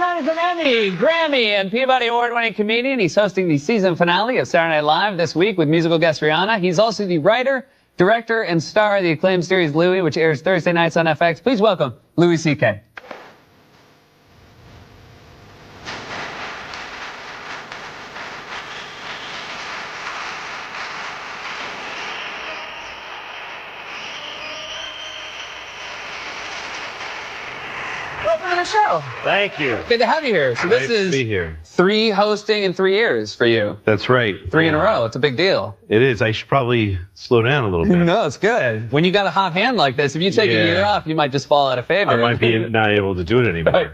He's an Emmy, Grammy, and Peabody Award-winning comedian. He's hosting the season finale of Saturday Night Live this week with musical guest Rihanna. He's also the writer, director, and star of the acclaimed series Louie, which airs Thursday nights on FX. Please welcome Louis C.K. Welcome to the show. Thank you. Good to have you here. So this is be here. 3 hosting in 3 years for you. That's right. 3 in a row. It's a big deal. It is. I should probably slow down a little bit. No, it's good. When you got a hot hand like this, if you take a year off, you might just fall out of favor. I might be not able to do it anymore. Right.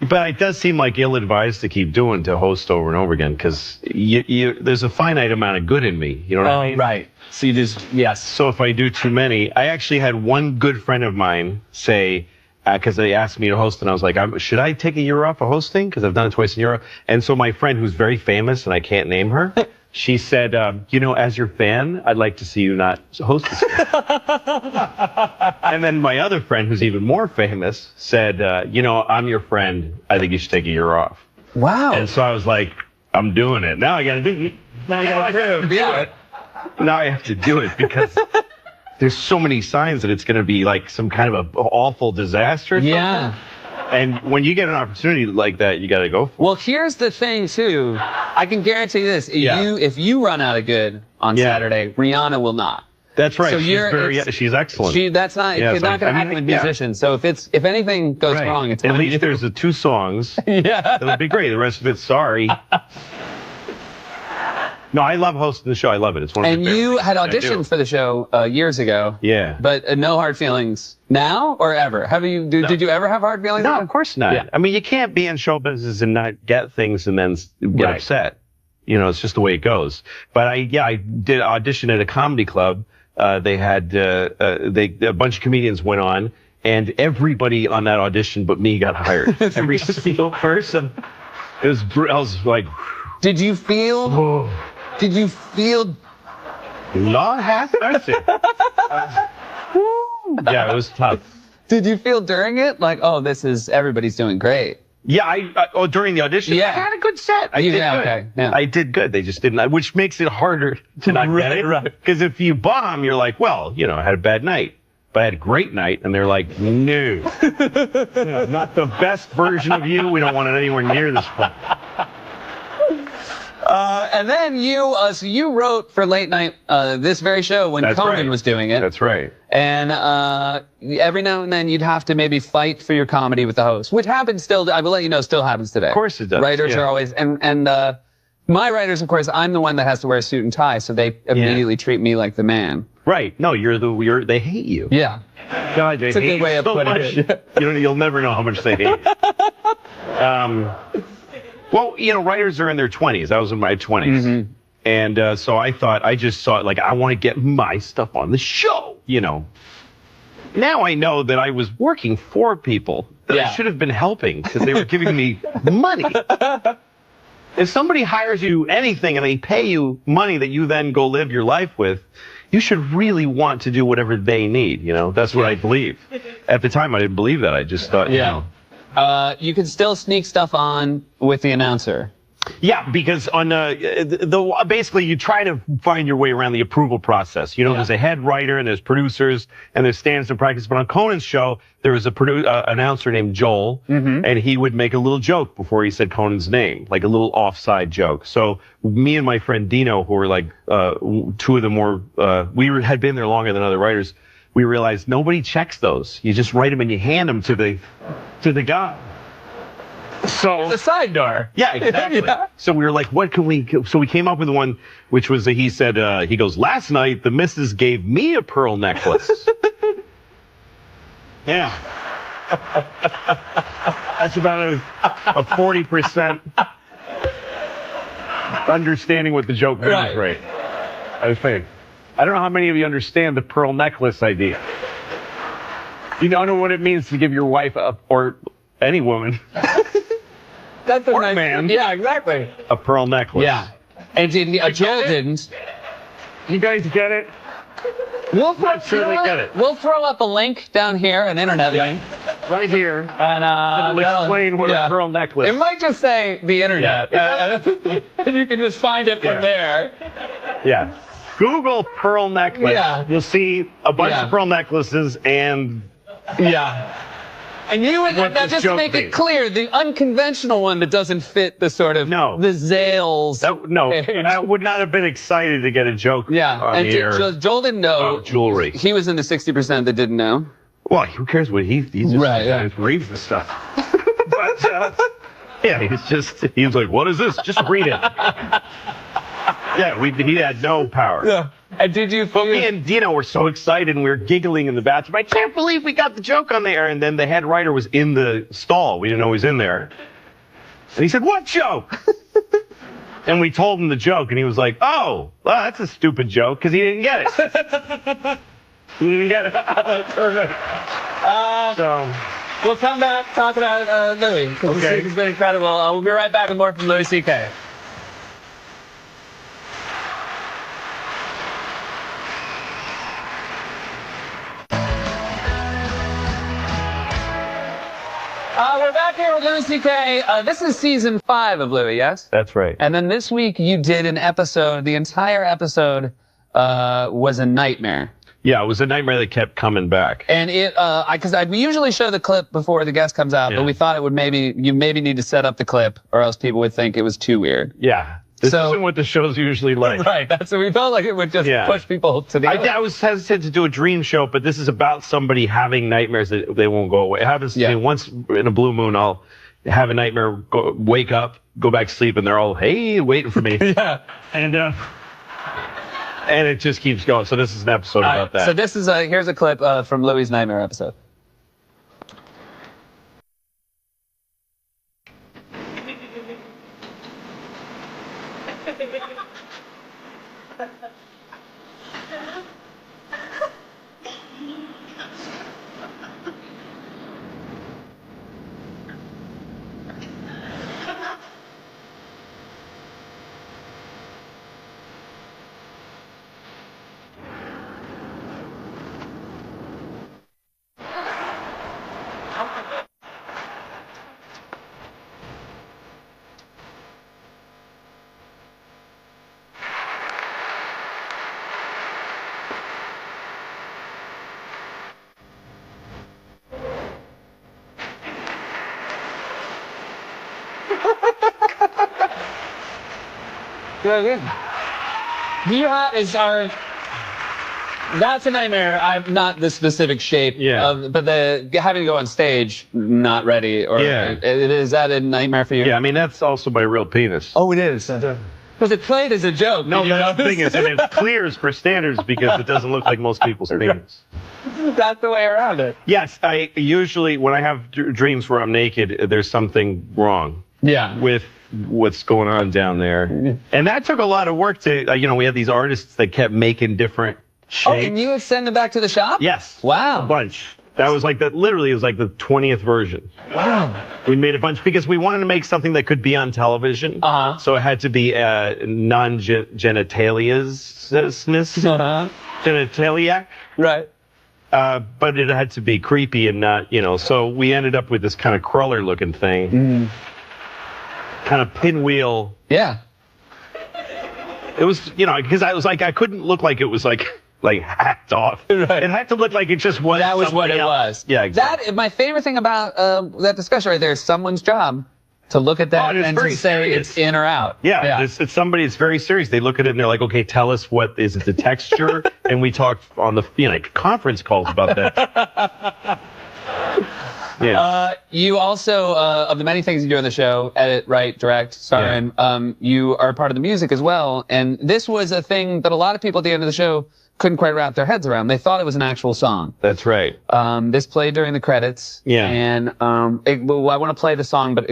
But it does seem like ill-advised to keep doing, to host over and over again, because there's a finite amount of good in me. You know what I mean? Right. So you just, yes. So if I do too many, I actually had one good friend of mine say, because they asked me to host, and I was like, should I take a year off of hosting? Because I've done it twice in Europe. And so my friend, who's very famous, and I can't name her, she said, as your fan, I'd like to see you not host this. And then my other friend, who's even more famous, said, I'm your friend. I think you should take a year off. Wow. And so I was like, I'm doing it. Now I got to do it. Now I have to do it because there's so many signs that it's going to be like some kind of a awful disaster. Yeah. And when you get an opportunity like that, you got to go for it. Well, here's the thing, too. I can guarantee this. If you run out of good on Saturday, Rihanna will not. That's right. So she's excellent. That's not, it's not going to happen with musicians. So if anything goes wrong, it's at least there's the 2 songs. Yeah. It'll be great. The rest of it's sorry. No, I love hosting the show. I love it. It's one of my And you had auditioned for the show years ago. Yeah. But no hard feelings now or ever? Did you ever have hard feelings? No, of course not. Yeah. I mean, you can't be in show business and not get things and then get upset. It's just the way it goes. But I did audition at a comedy club. They had a bunch of comedians went on, and everybody on that audition but me got hired. Every single person. I was like, Did you feel? Whoa. Did you feel? Not half mercy. Yeah, it was tough. Did you feel during it like, everybody's doing great? Yeah, during the audition, I had a good set. I did good. Okay. Yeah. I did good. They just didn't, which makes it harder to not get it. Right. Because if you bomb, you're like, well, I had a bad night. But I had a great night, and they're like, no. Not the best version of you. We don't want it anywhere near this point. And then you wrote for Late Night this very show when Conan was doing it. That's right. And every now and then you'd have to maybe fight for your comedy with the host, which happens still. I will let you know, still happens today. Of course it does. Writers are always and my writers, of course, I'm the one that has to wear a suit and tie, so they immediately treat me like the man. Right. No, they hate you. Yeah. God, they hate you. It's a good way of putting it. You'll never know how much they hate you. Well, writers are in their 20s. I was in my 20s. Mm-hmm. And so I just thought, I want to get my stuff on the show, Now I know that I was working for people that I should have been helping because they were giving me money. If somebody hires you anything and they pay you money that you then go live your life with, you should really want to do whatever they need, That's what I believe. At the time, I didn't believe that. I just thought, you can still sneak stuff on with the announcer. Yeah, because on basically you try to find your way around the approval process. There's a head writer and there's producers and there's stands to practice. But on Conan's show, there was a announcer named Joel, and he would make a little joke before he said Conan's name, like a little offside joke. So me and my friend Dino, who were like 2 of the more, had been there longer than other writers, we realized nobody checks those. You just write them and you hand them to the guy. So the side door. Yeah, exactly. So we were like, so we came up with one, which was he said, he goes, last night the missus gave me a pearl necklace. Yeah. That's about a 40% understanding what the joke means, right? I think. I don't know how many of you understand the pearl necklace idea. You don't know what it means to give your wife or any woman That's a nice man. Yeah, exactly. A pearl necklace. Yeah. And Joel didn't. You guys get it? We'll throw up a link down here, an internet link. right here. And It'll explain what yeah. a pearl necklace. It might just say the internet. And you can just find it from there. Yeah. Google pearl necklace. Yeah. You'll see a bunch of pearl necklaces and Yeah. And you would, What now this just to joke make it means. clear, the unconventional one that doesn't fit the sort of, No. the Zales. I would not have been excited to get a joke Yeah. on And the air. Joel didn't know. Jewelry. He was in the 60% that didn't know. Well, who cares what he's just Right, yeah. reads the stuff. But yeah, he was like, "What is this? Just read it." Yeah, he had no power. Yeah. And did you But me and Dino were so excited and we were giggling in the bathroom. I can't believe we got the joke on the air. And then the head writer was in the stall. We didn't know he was in there. And he said, "What joke?" And we told him the joke and he was like, "Oh, well, that's a stupid joke," because he didn't get it. He didn't get it. Perfect. So, We'll come back, talk about Louis. Okay. It's been incredible. We'll be right back with more from Louis C.K. We're back here with Louis C.K. This is season 5 of Louis, yes? that's right. And then this week you did an episode, the entire episode was a nightmare. Yeah, it was a nightmare that kept coming back. And we usually show the clip before the guest comes out, but Yeah. we thought it would you need to set up the clip or else people would think it was too weird. Yeah. This So- isn't what the show's usually like. Right, that's what we felt like it would just Yeah. push people to the I was hesitant to do a dream show, but this is about somebody having nightmares that they won't go away. It happens to me once in a blue moon. I'll have a nightmare, wake up, go back to sleep, and they're all, "Hey, waiting for me." Yeah. And it just keeps going. So this is an episode about that. So this is here's a clip from Louis' nightmare episode. That's a nightmare. I'm not the specific shape. Yeah. But having to go on stage not ready or Yeah. Is that a nightmare for you? Yeah, I mean, that's also my real penis. Oh, it is. Because it played as a joke. No, Did you that's the notice? thing is, and it clears for standards because it doesn't look like most people's penis. That's the way around it. Yes, I usually, when I have dreams where I'm naked, there's something wrong Yeah. with what's going on down there. And that took a lot of work to, we had these artists that kept making different shapes. Oh, and you would send them back to the shop? Yes. Wow. A bunch. That was like literally, it was like the 20th version. Wow. We made a bunch because we wanted to make something that could be on television. Uh-huh. So it had to be non-genitalias, Uh-huh. genitalia. Right. But it had to be creepy and not, so we ended up with this kind of crawler looking thing. Kind of pinwheel. Yeah. It was, because I was like, I couldn't look like it was like hacked off. Right. It had to look like it just was. That was what it something else. was. Yeah, exactly. My favorite thing about that discussion right there is someone's job to look at that Oh, it's and to very say serious. it's in or out. Yeah, it's somebody. It's very serious. They look at it and they're like, "Okay, tell us what is it? The texture?" And we talked on the conference calls about that. Yeah. You also, of the many things you do on the show, edit, write, direct, star in, you are part of the music as well. And this was a thing that a lot of people at the end of the show couldn't quite wrap their heads around. They thought it was an actual song. That's right. This played during the credits. Yeah. And well, I want to play the song, but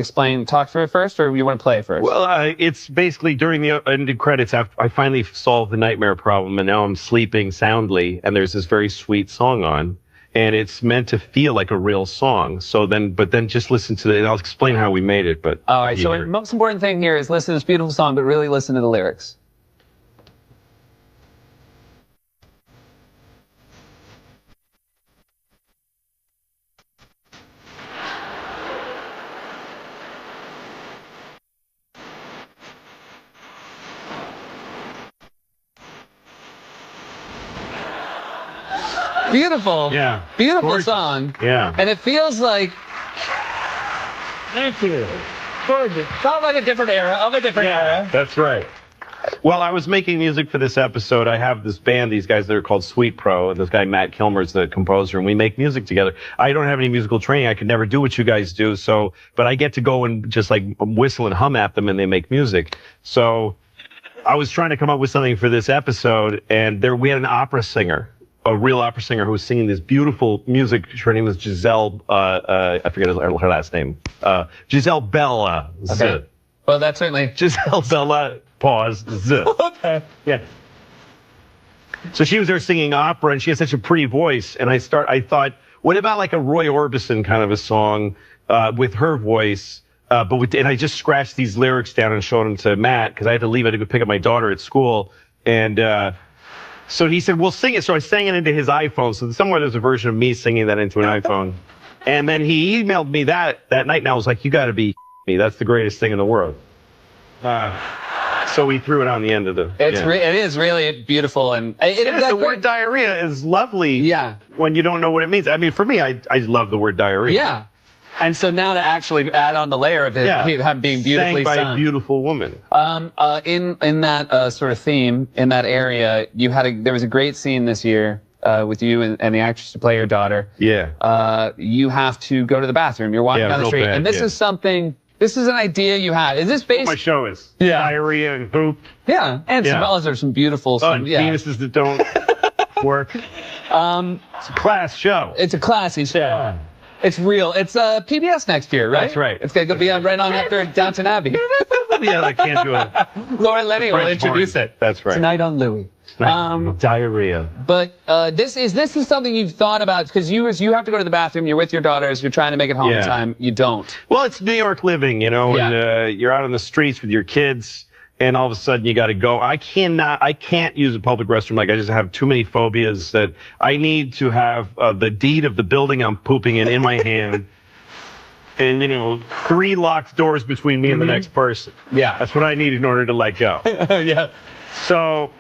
talk for it first, or you want to play it first? Well, it's basically during the ending credits. I finally solved the nightmare problem, and now I'm sleeping soundly. And there's this very sweet song on. And it's meant to feel like a real song. But then just listen to it, and I'll explain how we made it. But all right. So the most important thing here is listen to this beautiful song, but really listen to the lyrics. Beautiful. Yeah. Beautiful Gorgeous. song. Yeah. And it feels like. Thank you. Gorgeous. Sounds like a different era, of a different era. That's right. Well, I was making music for this episode. I have this band, these guys that are called Sweet Pro. This guy, Matt Kilmer's the composer, and we make music together. I don't have any musical training. I could never do what you guys do. So, but I get to go and just like whistle and hum at them and they make music. So I was trying to come up with something for this episode, and we had an opera singer, a real opera singer who was singing this beautiful music. Her name was Giselle, I forget her last name. Giselle Bella. Okay. Well, that's certainly. Giselle Bella. Pause. Okay. Yeah. So she was there singing opera, and she has such a pretty voice. And I thought, what about like a Roy Orbison kind of a song with her voice? And I just scratched these lyrics down and showed them to Matt because I had to leave. I had to go pick up my daughter at school, and so he said, "Well, sing it." So I sang it into his iPhone. So somewhere there's a version of me singing that into an iPhone. And then he emailed me that night, and I was like, "You got to be me. That's the greatest thing in the world." So we threw it on the end of the. It is really beautiful, and the word diarrhea is lovely. Yeah. When you don't know what it means. I mean, for me, I love the word diarrhea. Yeah. And so now to actually add on the layer of it, being beautifully sang by sung. a beautiful woman. In that sort of theme, in that area, there was a great scene this year with you and the actress to play your daughter. Yeah. You have to go to the bathroom. You're walking down the street, and this is something. This is an idea you had. Is this based? What my show is. Yeah. Diarrhea and poop. Yeah. And some others are some beautiful. And penises that don't work. It's a class show. It's a classy show. It's real. It's PBS next year, right? That's right. It's going to be on right on after Downton Abbey. Yeah, I can't do it. Lauren Lenny will introduce it. That's right. Tonight on Louie. Diarrhea. But this is something you've thought about because you have to go to the bathroom. You're with your daughters. You're trying to make it home in time. You don't. Well, it's New York living, you know, Yeah. and you're out on the streets with your kids, and all of a sudden you got to go. I can't use a public restroom. Like I just have too many phobias that I need to have the deed of the building I'm pooping in my hand. And, 3 locked doors between me and the next person. Yeah. That's what I need in order to let go. Yeah. So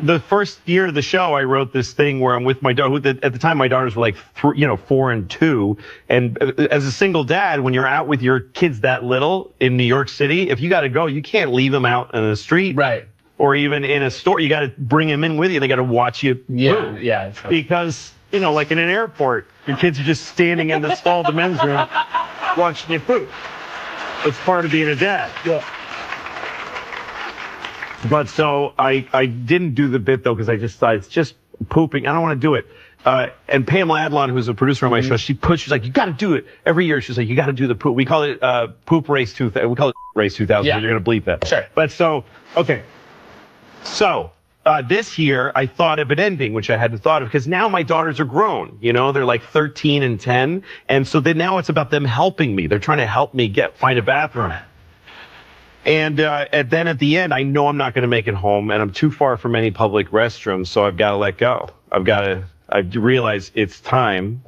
the first year of the show, I wrote this thing where I'm with my daughter. At the time, my daughters were like 4 and 2. And as a single dad, when you're out with your kids that little in New York City, if you got to go, you can't leave them out in the street. Right. Or even in a store. You got to bring them in with you. They got to watch you move. Yeah. Because, like in an airport, your kids are just standing in the stall of the men's room watching you poop. It's part of being a dad. Yeah. But so I didn't do the bit, though, because I just thought it's just pooping. I don't want to do it. And Pamela Adlon, who's a producer on my show, she's like, you got to do it. Every year, she's like, you got to do the poop. We call it Poop Race 2000. We call it Race 2000. Yeah. You're going to bleep that. Sure. But so, okay. So this year, I thought of an ending, which I hadn't thought of, because now my daughters are grown. They're like 13 and 10. And so then now it's about them helping me. They're trying to help me find a bathroom. And then at the end, I know I'm not going to make it home, and I'm too far from any public restrooms, so I've got to let go. I realize it's time.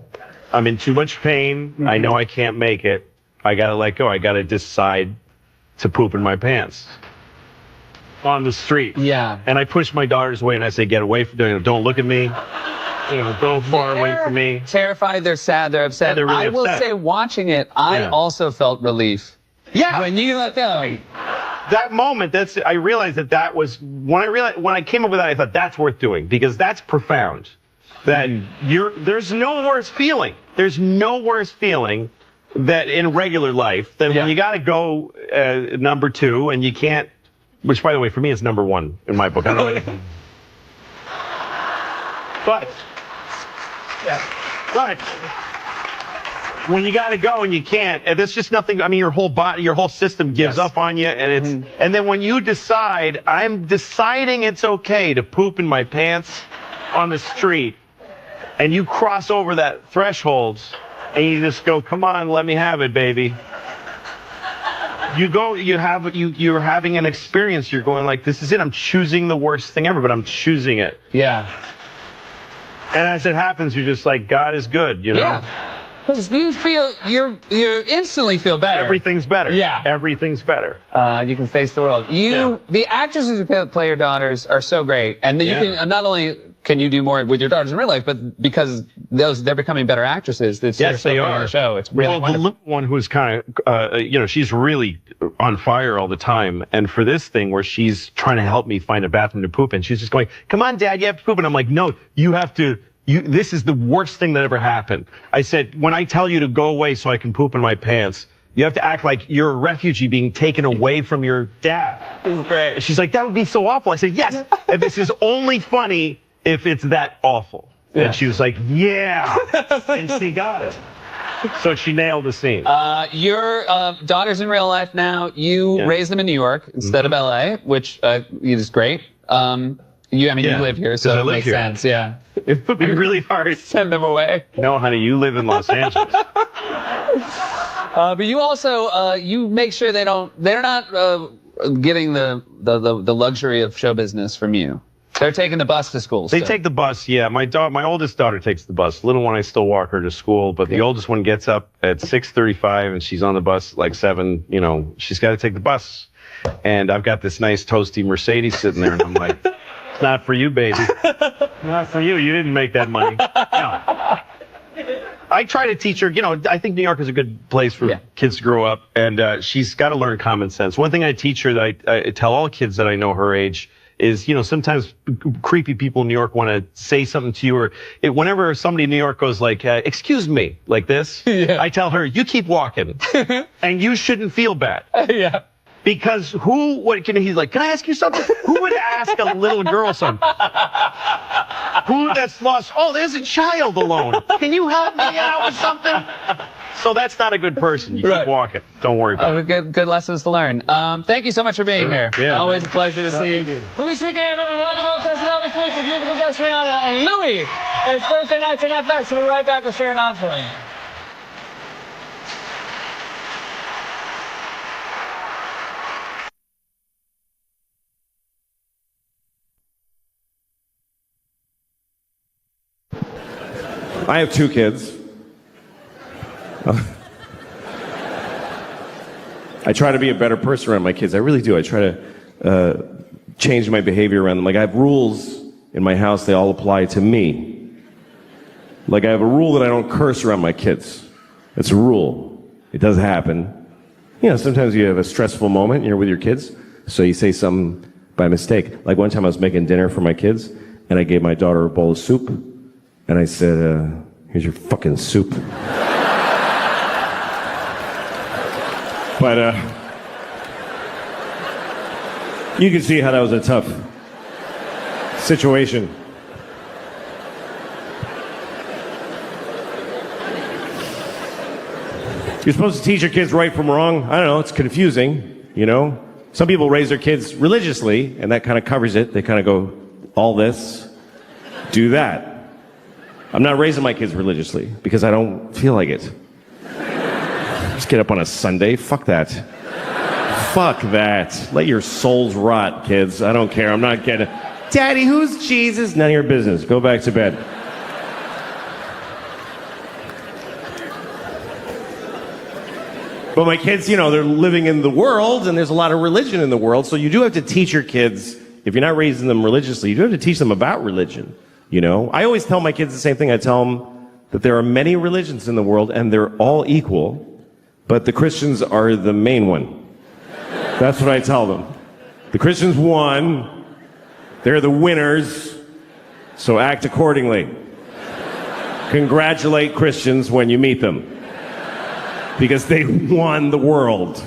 I'm in too much pain. Mm-hmm. I know I can't make it. I got to let go. I got to decide to poop in my pants on the street. Yeah. And I push my daughters away, and I say, get away from me. Don't look at me. Go far away from me. Terrified. They're sad. They're upset. They're really I will upset. say, watching it, I also felt relief. Yeah. When you that moment, I realized that was when I came up with that, I thought that's worth doing because that's profound. That there's no worse feeling. There's no worse feeling that in regular life than when you got to go number 2 and you can't. Which, by the way, for me is number 1 in my book. I don't know anything. But when you got to go and you can't, and there's just nothing. I mean, your whole body, your whole system gives up on you, and and then when you decide, I'm deciding it's okay to poop in my pants on the street, and you cross over that threshold, and you just go, come on, let me have it, baby. You're having an experience. You're going like, this is it. I'm choosing the worst thing ever, but I'm choosing it. Yeah. And as it happens, you're just like, God is good, Yeah. You instantly feel better. Everything's better. Yeah. Everything's better. You can face the world. The actresses who play your daughters are so great. And then you can not only can you do more with your daughters in real life? But because they're becoming better actresses, Yes, they are. On the show. It's really well, the wonderful. little one who's kind of, she's really on fire all the time. And for this thing where she's trying to help me find a bathroom to poop in, she's just going, "Come on, Dad, you have to poop." And I'm like, "No, you have to. This is the worst thing that ever happened." I said, "When I tell you to go away so I can poop in my pants, you have to act like you're a refugee being taken away from your dad." Great. She's like, "That would be so awful." I said, "Yes, and this is only funny if it's that awful." Yeah. And she was like, "Yeah," and she got it. So she nailed the scene. Your daughter's in real life now. You raised them in New York instead of LA, which is great. You live here, so I it live makes here. sense. Yeah. It would be really hard. Send them away. No, honey, you live in Los Angeles. But you also you make sure they're not getting the luxury of show business from you. They're taking the bus to school. They take the bus, yeah. My oldest daughter takes the bus. Little one, I still walk her to school, but the oldest one gets up at 6:35 and she's on the bus like 7. She's got to take the bus. And I've got this nice toasty Mercedes sitting there, and I'm like, "It's not for you, baby. Not for you. You didn't make that money." No. I try to teach her, I think New York is a good place for kids to grow up, and she's got to learn common sense. One thing I teach her that I tell all kids that I know her age is, sometimes creepy people in New York want to say something to you, or whenever somebody in New York goes like, "Excuse me," like this, I tell her, "You keep walking, and you shouldn't feel bad." Yeah. Because he's like, "Can I ask you something?" Who would ask a little girl something? Who that's lost? "Oh, there's a child alone. Can you help me out with something?" So that's not a good person. You keep walking. Don't worry about it. Good lessons to learn. Thank you so much for being here. Yeah. Always a pleasure to see you. Louis C.K. and Louis. It's Thursday nights in FX. We'll be right back with Sharon Osbourne. I have 2 kids. I try to be a better person around my kids. I really do. I try to change my behavior around them. Like, I have rules in my house. They all apply to me. Like, I have a rule that I don't curse around my kids. It's a rule. It does happen. Sometimes you have a stressful moment and you're with your kids, so you say something by mistake. Like, one time I was making dinner for my kids, and I gave my daughter a bowl of soup, and I said, "Here's your fucking soup." But you can see how that was a tough situation. You're supposed to teach your kids right from wrong. I don't know, it's confusing, Some people raise their kids religiously, and that kind of covers it. They kind of go, all this, do that. I'm not raising my kids religiously because I don't feel like it. Just get up on a Sunday. Fuck that. Fuck that. Let your souls rot, kids. I don't care. I'm not getting... "Daddy, who's Jesus?" None of your business. Go back to bed. But my kids, they're living in the world, and there's a lot of religion in the world, so you do have to teach your kids, if you're not raising them religiously, you do have to teach them about religion, I always tell my kids the same thing. I tell them that there are many religions in the world, and they're all equal, but the Christians are the main one. That's what I tell them. The Christians won. They're the winners, so act accordingly. Congratulate Christians when you meet them, because they won the world.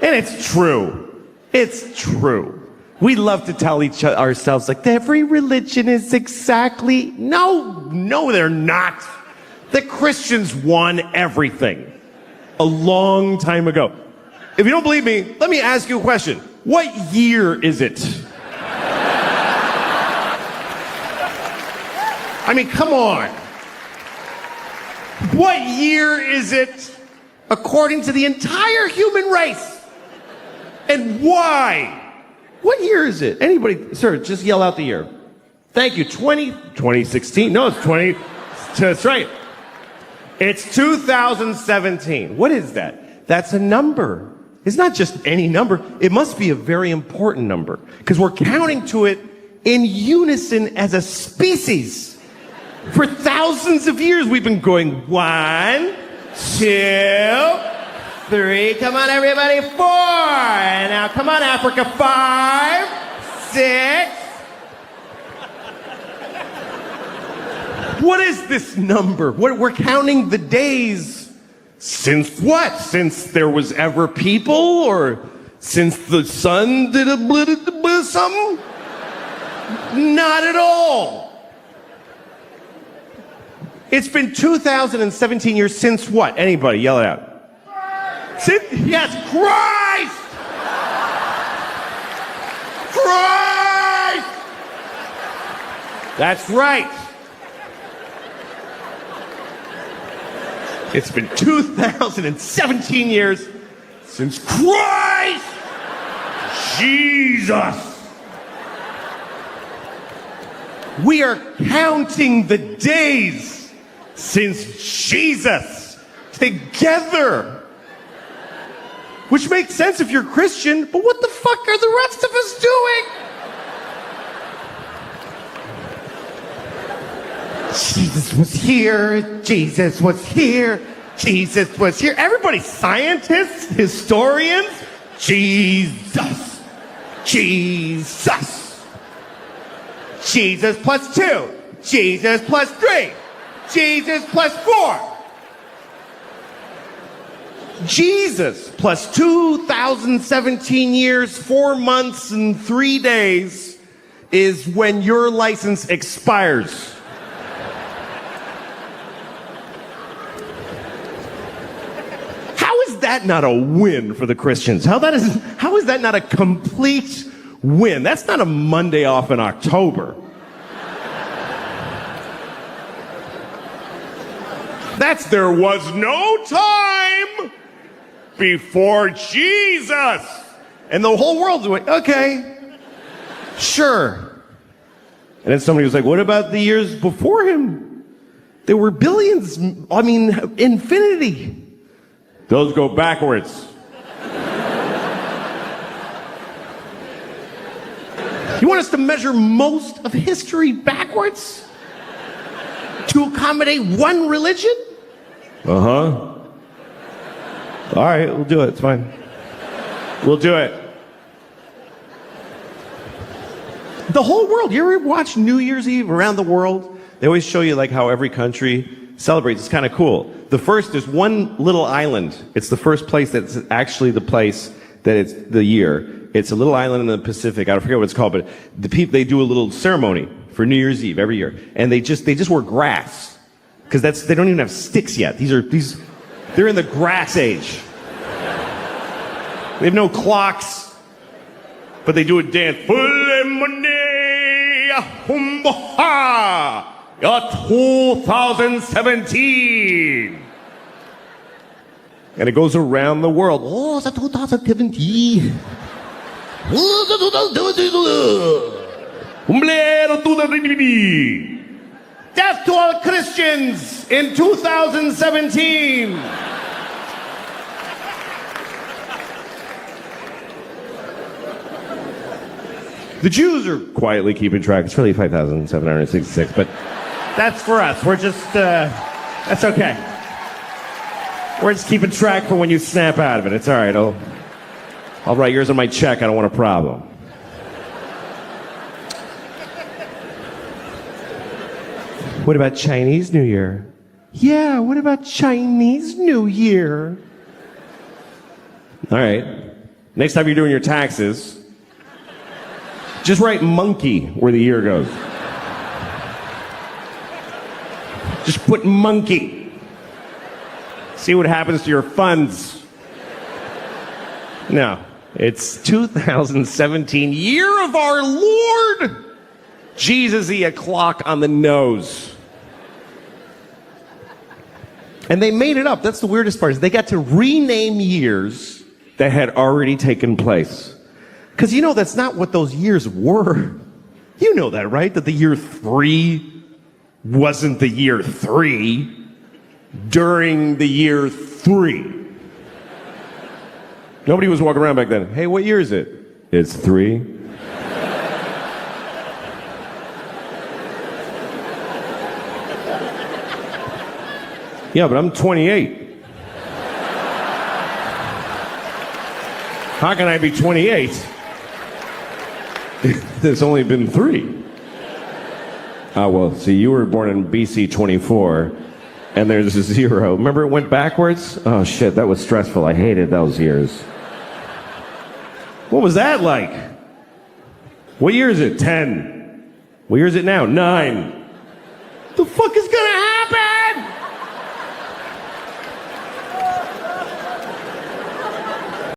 And it's true. It's true. We love to tell ourselves, like, every religion is exactly... No, they're not. The Christians won everything a long time ago. If you don't believe me, let me ask you a question. What year is it? I mean, come on. What year is it according to the entire human race? And why? What year is it? Anybody, sir, just yell out the year. Thank you. 2016. No, it's 20. That's right. It's 2017. What is that? That's a number. It's not just any number. It must be a very important number, because we're counting to it in unison as a species. For thousands of years, we've been going 1, 2, 3. Come on, everybody, 4. And now, come on, Africa, 5, 6. What is this number? We're counting the days. Since what? Since there was ever people? Or since the sun did a something? Not at all. It's been 2017 years since what? Anybody, yell it out. Since, yes, Christ! Christ! That's right. It's been 2017 years since Christ Jesus. We are counting the days since Jesus together. Which makes sense if you're Christian, but what the fuck are the rest of us doing? Jesus was here, Jesus was here, Jesus was here. Everybody, scientists, historians, Jesus, Jesus. Jesus plus 2, Jesus plus 3, Jesus plus 4. Jesus plus 2017 years, 4 months, and 3 days is when your license expires. How is that not a win for the Christians? How is that not a complete win? That's not a Monday off in October. That's there was no time before Jesus. And the whole world's like, okay, sure. And then somebody was like, what about the years before him? There were billions, infinity. Those go backwards. You want us to measure most of history backwards? To accommodate one religion? Uh-huh. All right, we'll do it. It's fine. We'll do it. The whole world. You ever watch New Year's Eve around the world? They always show you like how every country celebrates. It's kind of cool. There's one little island. It's the first place that's actually the place that it's the year. It's a little island in the Pacific. I forget what it's called, but the people, they do a little ceremony for New Year's Eve every year. And they just wear grass. Because they don't even have sticks yet. They're in the grass age. They have no clocks, but they do a dance. 2017. And it goes around the world. Oh, it's a 2017. Death to all Christians in 2017. The Jews are quietly keeping track. It's really 5,766, but that's for us. We're just, that's okay. We're just keeping track for when you snap out of it. It's all right. I'll write yours on my check. I don't want a problem. What about Chinese New Year? Yeah, what about Chinese New Year? All right. Next time you're doing your taxes, just write monkey where the year goes. Just put monkey. See what happens to your funds. No, it's 2017, year of our Lord. Jesus-y, a clock on the nose. And they made it up. That's the weirdest part, is they got to rename years that had already taken place. Because that's not what those years were. You know that, right? That the year 3 wasn't the year 3 during the year 3. Nobody was walking around back then. Hey, what year is it? It's 3. Yeah, but I'm 28. How can I be 28? There's only been 3. Oh, well, see, you were born in BC 24, and there's a 0. Remember it went backwards? Oh, shit, that was stressful. I hated those years. What was that like? What year is it? 10. What year is it now? 9. The fuck is gonna happen?